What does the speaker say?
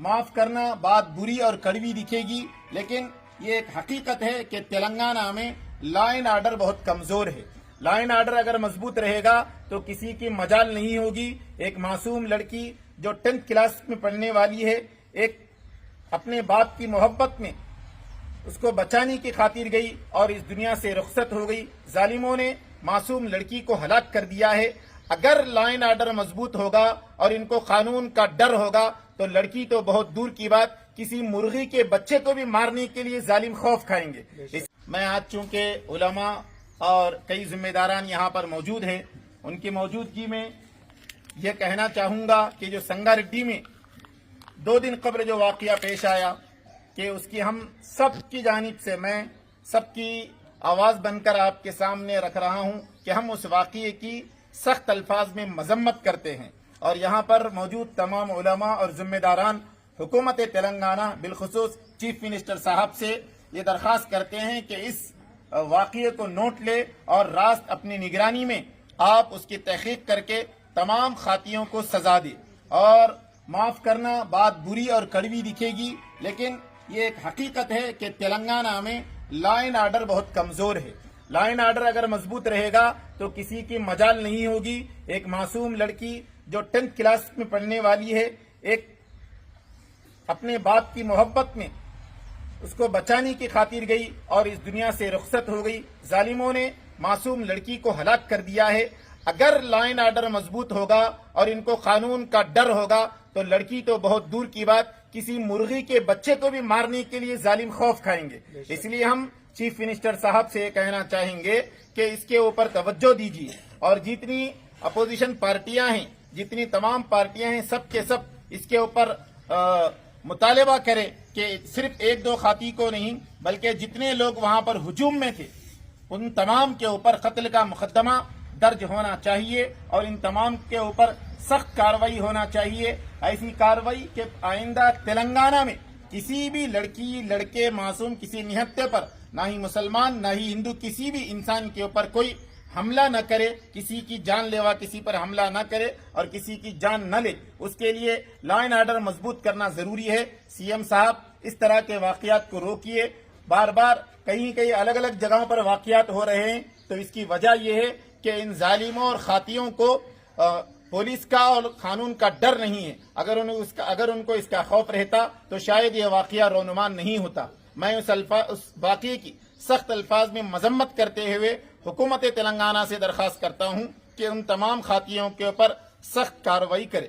معاف کرنا بات بری اور کڑوی دکھے گی، لیکن یہ ایک حقیقت ہے کہ تلنگانہ میں لا اینڈ آرڈر بہت کمزور ہے۔ لا اینڈ آرڈر اگر مضبوط رہے گا تو کسی کی مجال نہیں ہوگی۔ ایک معصوم لڑکی جو 10th کلاس میں پڑھنے والی ہے، ایک اپنے باپ کی محبت میں اس کو بچانے کی خاطر گئی اور اس دنیا سے رخصت ہو گئی۔ ظالموں نے معصوم لڑکی کو ہلاک کر دیا ہے۔ اگر لا اینڈ آرڈر مضبوط ہوگا اور ان کو قانون کا ڈر ہوگا تو لڑکی تو بہت دور کی بات، کسی مرغی کے بچے کو بھی مارنے کے لیے ظالم خوف کھائیں گے۔ میں آج چونکہ علماء اور کئی ذمہ داران یہاں پر موجود ہیں، ان کی موجودگی میں یہ کہنا چاہوں گا کہ جو سنگاریڈی میں 2 دن قبل جو واقعہ پیش آیا کہ اس کی ہم سب کی جانب سے میں سب کی آواز بن کر آپ کے سامنے رکھ رہا ہوں کہ ہم اس واقعے کی سخت الفاظ میں مذمت کرتے ہیں، اور یہاں پر موجود تمام علماء اور ذمہ داران حکومت تلنگانہ بالخصوص چیف منسٹر صاحب سے یہ درخواست کرتے ہیں کہ اس واقعے کو نوٹ لے اور راست اپنی نگرانی میں آپ اس کی تحقیق کر کے تمام خاطیوں کو سزا دے۔ اور معاف کرنا بات بری اور کڑوی دکھے گی، لیکن یہ ایک حقیقت ہے کہ تلنگانہ میں لا اینڈ آرڈر بہت کمزور ہے۔ لا اینڈ آرڈر اگر مضبوط رہے گا تو کسی کی مجال نہیں ہوگی۔ ایک معصوم لڑکی جو 10th کلاس میں پڑھنے والی ہے، ایک اپنے باپ کی محبت میں اس کو بچانے کی خاطر گئی اور اس دنیا سے رخصت ہو گئی۔ ظالموں نے معصوم لڑکی کو ہلاک کر دیا ہے۔ اگر لا اینڈ آرڈر مضبوط ہوگا اور ان کو قانون کا ڈر ہوگا تو لڑکی تو بہت دور کی بات، کسی مرغی کے بچے کو بھی مارنے کے لیے ظالم خوف کھائیں گے۔ اس لیے ہم چیف منسٹر صاحب سے یہ کہنا چاہیں گے کہ اس کے اوپر توجہ دیجیے، اور جتنی اپوزیشن پارٹیاں ہیں، جتنی تمام پارٹیاں ہیں، سب کے سب اس کے اوپر مطالبہ کرے کہ صرف 1-2 خاطی کو نہیں بلکہ جتنے لوگ وہاں پر ہجوم میں تھے ان تمام کے اوپر قتل کا مقدمہ درج ہونا چاہیے، اور ان تمام کے اوپر سخت کارروائی ہونا چاہیے۔ ایسی کارروائی کہ آئندہ تلنگانہ میں کسی بھی لڑکی لڑکے معصوم کسی نہتے پر، نہ ہی مسلمان نہ ہی ہندو، کسی بھی انسان کے اوپر کوئی حملہ نہ کرے، کسی کی جان لیوا کسی پر حملہ نہ کرے اور کسی کی جان نہ لے۔ اس کے لیے لا اینڈ آرڈر مضبوط کرنا ضروری ہے۔ سی ایم صاحب اس طرح کے واقعات کو روکیے۔ بار بار کہیں الگ الگ جگہوں پر واقعات ہو رہے ہیں، تو اس کی وجہ یہ ہے کہ ان ظالموں اور خاطیوں کو پولیس کا اور قانون کا ڈر نہیں ہے۔ اگر ان کو اس کا خوف رہتا تو شاید یہ واقعہ رونمان نہیں ہوتا۔ میں اس واقعے کی سخت الفاظ میں مذمت کرتے ہوئے حکومت تلنگانہ سے درخواست کرتا ہوں کہ ان تمام خاطیوں کے اوپر سخت کارروائی کرے۔